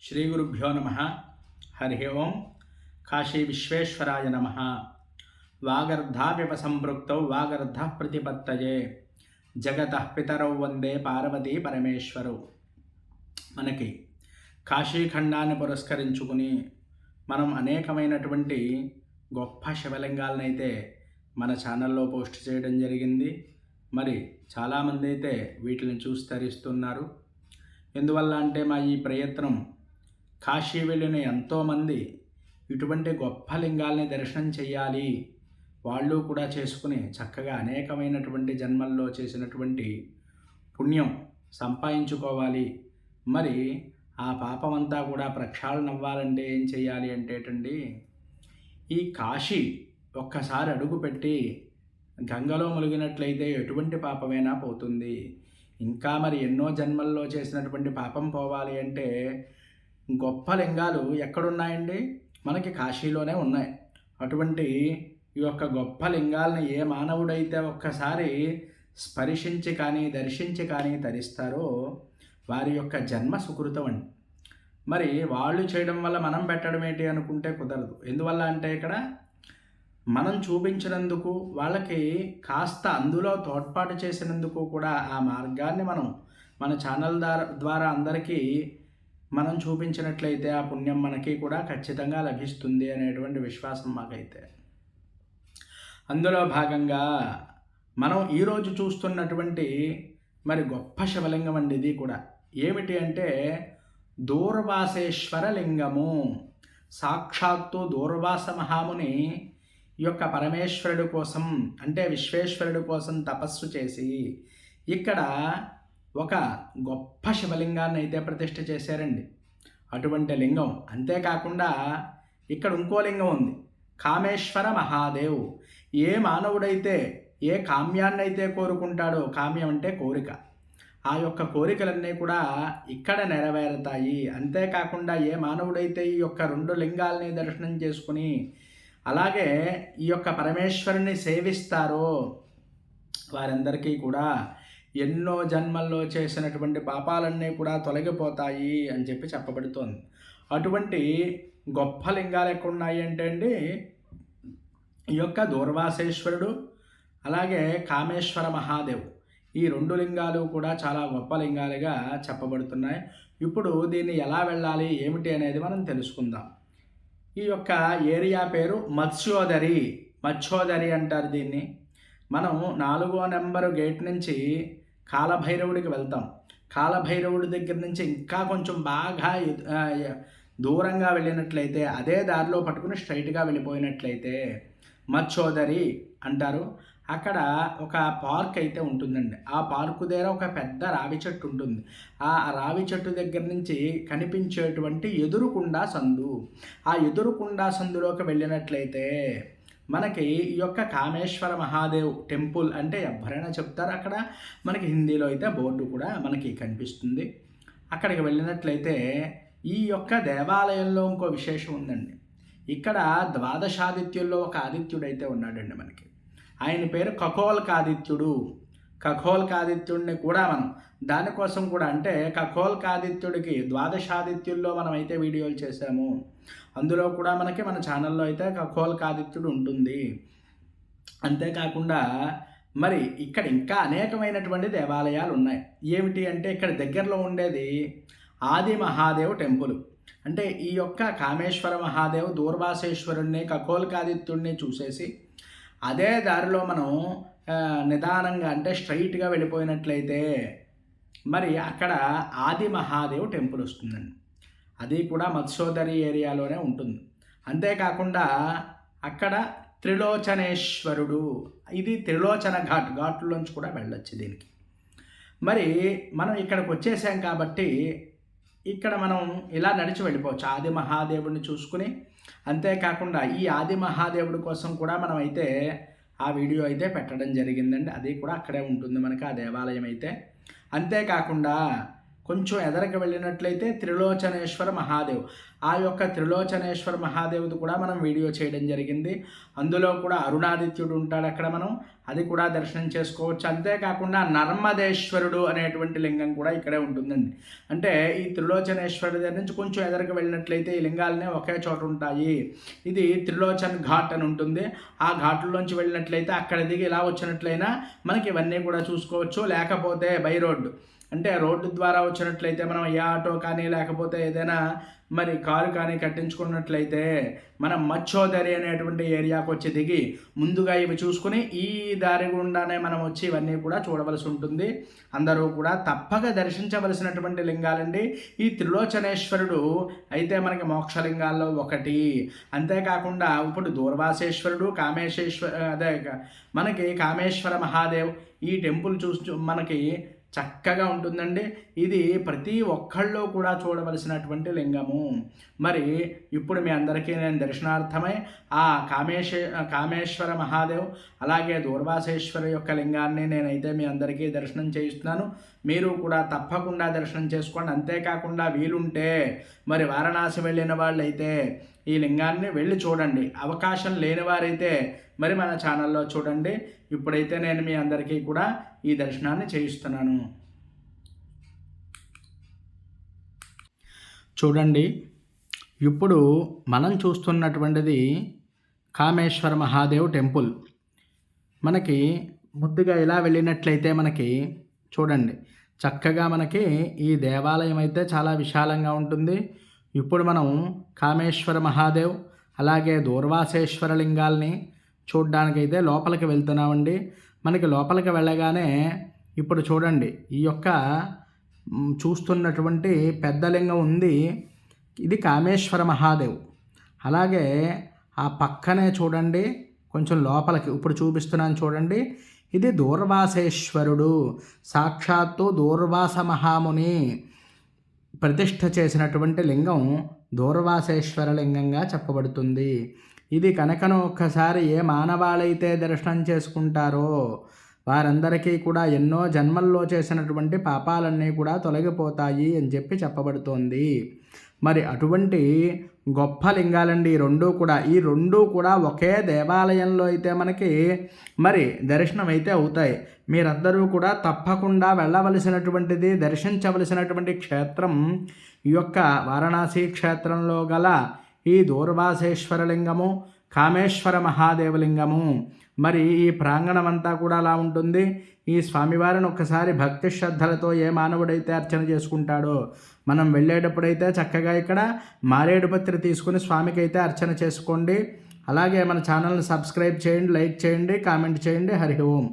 శ్రీగురుభ్యో నమ. హరి ఓం. కాశీ విశ్వేశ్వరాయ నమ. వాగర్ధావివ సంపృక్తౌ వాగర్ధ ప్రతిపత్తయే జగతః పితరౌ వందే పార్వతీ పరమేశ్వరౌ. మనకి కాశీఖండాన్ని పురస్కరించుకుని మనం అనేకమైనటువంటి గొప్ప శివలింగాలనైతే మన ఛానల్లో పోస్ట్ చేయడం జరిగింది. మరి చాలామంది అయితే వీటిని చూసి తరిస్తున్నారు. ఎందువల్ల అంటే మా ఈ ప్రయత్నం కాశీ వెళ్ళిన ఎంతోమంది ఇటువంటి గొప్ప లింగాల్ని దర్శనం చేయాలి, వాళ్ళు కూడా చేసుకుని చక్కగా అనేకమైనటువంటి జన్మల్లో చేసినటువంటి పుణ్యం సంపాదించుకోవాలి. మరి ఆ పాపమంతా కూడా ప్రక్షాళన అవ్వాలంటే ఏం చేయాలి అంటేటండి, ఈ కాశీ ఒక్కసారి అడుగుపెట్టి గంగలో ములిగినట్లయితే ఎటువంటి పాపమైనా పోతుంది. ఇంకా మరి ఎన్నో జన్మల్లో చేసినటువంటి పాపం పోవాలి అంటే గొప్ప లింగాలు ఎక్కడున్నాయండి? మనకి కాశీలోనే ఉన్నాయి. అటువంటి ఈ యొక్క గొప్ప లింగాలని ఏ మానవుడైతే ఒక్కసారి స్పర్శించి కానీ దర్శించి కానీ తరిస్తారో వారి యొక్క జన్మ సుకృతం అండి. మరి వాళ్ళు చేయడం వల్ల మనం పెట్టడం ఏంటి అనుకుంటే కుదరదు. ఎందువల్ల అంటే ఇక్కడ మనం చూపించినందుకు వాళ్ళకి కాస్త అందులో తోడ్పాటు చేసినందుకు కూడా ఆ మార్గాన్ని మనం మన ఛానల్ ద్వారా అందరికీ మనం చూపించినట్లయితే ఆ పుణ్యం మనకి కూడా ఖచ్చితంగా లభిస్తుంది అనేటువంటి విశ్వాసం మాకైతే. అందులో భాగంగా మనం ఈరోజు చూస్తున్నటువంటి మరి గొప్ప శివలింగం అండి. ఇది కూడా ఏమిటి అంటే దూర్వాసేశ్వర లింగము. సాక్షాత్తు దూర్వాస మహాముని ఈ యొక్క పరమేశ్వరుడు కోసం అంటే విశ్వేశ్వరుడు కోసం తపస్సు చేసి ఇక్కడ ఒక గొప్ప శివలింగాన్ని అయితే ప్రతిష్ఠ చేశారండి. అటువంటి లింగం. అంతేకాకుండా ఇక్కడ ఇంకో లింగం ఉంది, కామేశ్వర మహాదేవ్. ఏ మానవుడైతే ఏ కామ్యాన్ని అయితే కోరుకుంటాడో, కామ్యం అంటే కోరిక, ఆ యొక్క కోరికలన్నీ కూడా ఇక్కడ నెరవేరుతాయి. అంతేకాకుండా ఏ మానవుడైతే ఈ యొక్క రెండు లింగాల్ని దర్శనం చేసుకుని అలాగే ఈ యొక్క పరమేశ్వరుని సేవిస్తారో వారందరికీ కూడా ఎన్నో జన్మల్లో చేసినటువంటి పాపాలన్నీ కూడా తొలగిపోతాయి అని చెప్పి చెప్పబడుతోంది. అటువంటి గొప్ప లింగాలు ఎక్కడ ఉన్నాయి అంటే అండి, ఈ యొక్క దూర్వాసేశ్వరుడు అలాగే కామేశ్వర మహాదేవ్, ఈ రెండు లింగాలు కూడా చాలా గొప్ప లింగాలుగా చెప్పబడుతున్నాయి. ఇప్పుడు దీన్ని ఎలా వెళ్ళాలి ఏమిటి అనేది మనం తెలుసుకుందాం. ఈ యొక్క ఏరియా పేరు మత్స్యోదరి అంటారు దీన్ని. మనం 4వ నెంబరు గేట్ నుంచి కాలభైరవుడికి వెళ్తాం. కాలభైరవుడి దగ్గర నుంచి ఇంకా కొంచెం బాగా దూరంగా వెళ్ళినట్లయితే అదే దారిలో పట్టుకుని స్ట్రైట్గా వెళ్ళిపోయినట్లయితే మత్స్యోదరి అంటారు. అక్కడ ఒక పార్క్ అయితే ఉంటుందండి. ఆ పార్కు దగ్గర ఒక పెద్ద రావి చెట్టు ఉంటుంది. ఆ రావి చెట్టు దగ్గర నుంచి కనిపించేటువంటి ఎదురుకుండా సందు, ఆ ఎదురుకుండా సందులోకి వెళ్ళినట్లయితే మనకి ఈ యొక్క కామేశ్వర మహాదేవ్ టెంపుల్ అంటే ఎవరైనా చెప్తారు. అక్కడ మనకి హిందీలో అయితే బోర్డు కూడా మనకి కనిపిస్తుంది. అక్కడికి వెళ్ళినట్లయితే ఈ యొక్క దేవాలయంలో ఇంకో విశేషం ఉందండి. ఇక్కడ ద్వాదశాదిత్యుల్లో ఒక ఆదిత్యుడైతే ఉన్నాడండి మనకి. ఆయన పేరు ఖగోల్కాదిత్యుడు. ఖగోల్కాదిత్యుడిని కూడా మనం దానికోసం కూడా అంటే ఖగోల్కాదిత్యుడికి ద్వాదశాదిత్యుల్లో మనం అయితే వీడియోలు చేసాము. అందులో కూడా మనకి మన ఛానల్లో అయితే ఖగోల్కాదిత్యుడు ఉంటుంది. అంతేకాకుండా మరి ఇక్కడ ఇంకా అనేకమైనటువంటి దేవాలయాలు ఉన్నాయి. ఏమిటి అంటే ఇక్కడ దగ్గరలో ఉండేది ఆది మహాదేవ్ టెంపుల్. అంటే ఈ యొక్క కామేశ్వర మహాదేవ్ దూర్వాసేశ్వరుణ్ణి ఖగోల్కాదిత్యుడిని చూసేసి అదే దారిలో మనం నిదానంగా అంటే స్ట్రైట్గా వెళ్ళిపోయినట్లయితే మరి అక్కడ ఆది మహాదేవ్ టెంపుల్ వస్తుందండి. అది కూడా మత్స్యోదరి ఏరియాలోనే ఉంటుంది. అంతేకాకుండా అక్కడ త్రిలోచనేశ్వరుడు, ఇది త్రిలోచన ఘాట్లోంచి కూడా వెళ్ళొచ్చు దీనికి. మరి మనం ఇక్కడికి వచ్చేసాం కాబట్టి ఇక్కడ మనం ఇలా నడిచి వెళ్ళిపోవచ్చు ఆది మహాదేవుడిని చూసుకుని. అంతేకాకుండా ఈ ఆది మహాదేవుడి కోసం కూడా మనం అయితే ఆ వీడియో అయితే పెట్టడం జరిగిందండి. అది కూడా అక్కడే ఉంటుంది మనకి ఆ దేవాలయం అయితే. అంతేకాకుండా కొంచెం ఎదరికి వెళ్ళినట్లయితే త్రిలోచనేశ్వర మహాదేవ్. ఆ యొక్క త్రిలోచనేశ్వర మహాదేవుడు కూడా మనం వీడియో చేయడం జరిగింది. అందులో కూడా అరుణాదిత్యుడు ఉంటాడు అక్కడ, మనం అది కూడా దర్శనం చేసుకోవచ్చు. అంతేకాకుండా నర్మదేశ్వరుడు అనేటువంటి లింగం కూడా ఇక్కడే ఉంటుందండి. అంటే ఈ త్రిలోచనేశ్వరుడి దగ్గర నుంచి కొంచెం ఎదరికి వెళ్ళినట్లయితే ఈ లింగాలనే ఒకే చోట ఉంటాయి. ఇది త్రిలోచన్ ఘాట్ అని ఉంటుంది. ఆ ఘాట్లోంచి వెళ్ళినట్లయితే అక్కడ దిగి ఇలా వచ్చినట్లయినా మనకి ఇవన్నీ కూడా చూసుకోవచ్చు. లేకపోతే బై రోడ్డు, అంటే రోడ్డు ద్వారా వచ్చినట్లయితే మనం ఏ ఆటో కానీ లేకపోతే ఏదైనా మరి కారు కానీ కట్టించుకున్నట్లయితే మనం మచ్చోదరి అనేటువంటి ఏరియాకు వచ్చి దిగి ముందుగా ఇవి చూసుకుని ఈ దారి గుండానే మనం వచ్చి ఇవన్నీ కూడా చూడవలసి ఉంటుంది. అందరూ కూడా తప్పక దర్శించవలసినటువంటి లింగాలండి. ఈ త్రిలోచనేశ్వరుడు అయితే మనకి మోక్షలింగాల్లో ఒకటి. అంతేకాకుండా ఇప్పుడు దూర్వాసేశ్వరుడు, అదే మనకి కామేశ్వర మహాదేవ్ ఈ టెంపుల్ మనకి చక్కగా ఉంటుందండి. ఇది ప్రతి ఒక్కళ్ళు కూడా చూడవలసినటువంటి లింగము. మరి ఇప్పుడు మీ అందరికీ నేను దర్శనార్థమై ఆ కామేశ్వర మహాదేవ్ అలాగే దూర్వాసేశ్వర యొక్క లింగాన్ని నేనైతే మీ అందరికీ దర్శనం చేయిస్తున్నాను. మీరు కూడా తప్పకుండా దర్శనం చేసుకోండి. అంతేకాకుండా వీలుంటే మరి వారణాసి వెళ్ళిన వాళ్ళైతే ఈ లింగాన్ని వెళ్ళి చూడండి. అవకాశం లేని వారైతే మరి మన ఛానల్లో చూడండి. ఇప్పుడైతే నేను మీ అందరికీ కూడా ఈ దర్శనాన్ని చేయిస్తున్నాను. చూడండి, ఇప్పుడు మనం చూస్తున్నటువంటిది కామేశ్వర మహాదేవ్ టెంపుల్. మనకి ముద్దుగా ఇలా వెళ్ళినట్లయితే మనకి చూడండి చక్కగా మనకి ఈ దేవాలయం అయితే చాలా విశాలంగా ఉంటుంది. ఇప్పుడు మనం కామేశ్వర మహాదేవ్ అలాగే దూర్వాసేశ్వర లింగాల్ని చూడ్డానికైతే లోపలికి వెళ్తున్నామండి. మనకి లోపలికి వెళ్ళగానే ఇప్పుడు చూడండి ఈ యొక్క చూస్తున్నటువంటి పెద్ద లింగం ఉంది, ఇది కామేశ్వర మహాదేవ్. అలాగే ఆ పక్కనే చూడండి కొంచెం లోపలికి ఇప్పుడు చూపిస్తున్నాను చూడండి, ఇది దూర్వాసేశ్వరుడు. సాక్షాత్తు దూర్వాస మహాముని ప్రతిష్ఠ చేసినటువంటి లింగం దూర్వాసేశ్వర లింగంగా చెప్పబడుతుంది. ఇది కనుకను ఒక్కసారి ఏ మానవాళైతే దర్శనం చేసుకుంటారో వారందరికీ కూడా ఎన్నో జన్మల్లో చేసినటువంటి పాపాలన్నీ కూడా తొలగిపోతాయి అని చెప్పి చెప్పబడుతోంది. మరి అటువంటి గొప్ప లింగాలండి ఈ రెండూ కూడా ఒకే దేవాలయంలో అయితే మనకి మరి దర్శనం అయితే అవుతాయి. మీరందరూ కూడా తప్పకుండా వెళ్ళవలసినటువంటిది, దర్శించవలసినటువంటి క్షేత్రం ఈ యొక్క వారణాసి క్షేత్రంలో గల ఈ దూర్వాసేశ్వర లింగము, కామేశ్వర మహాదేవలింగము. మరి ఈ ప్రాంగణం అంతా కూడా అలా ఉంటుంది. ఈ స్వామివారిని ఒక్కసారి భక్తి శ్రద్ధలతో ఏ మానవుడైతే అర్చన చేసుకుంటాడో మనం వెళ్ళేటప్పుడైతే చక్కగా ఇక్కడ మారేడు పత్రి తీసుకుని స్వామికి అయితే అర్చన చేసుకోండి. అలాగే మన ఛానల్ని సబ్స్క్రైబ్ చేయండి, లైక్ చేయండి, కామెంట్ చేయండి. హరి ఓం.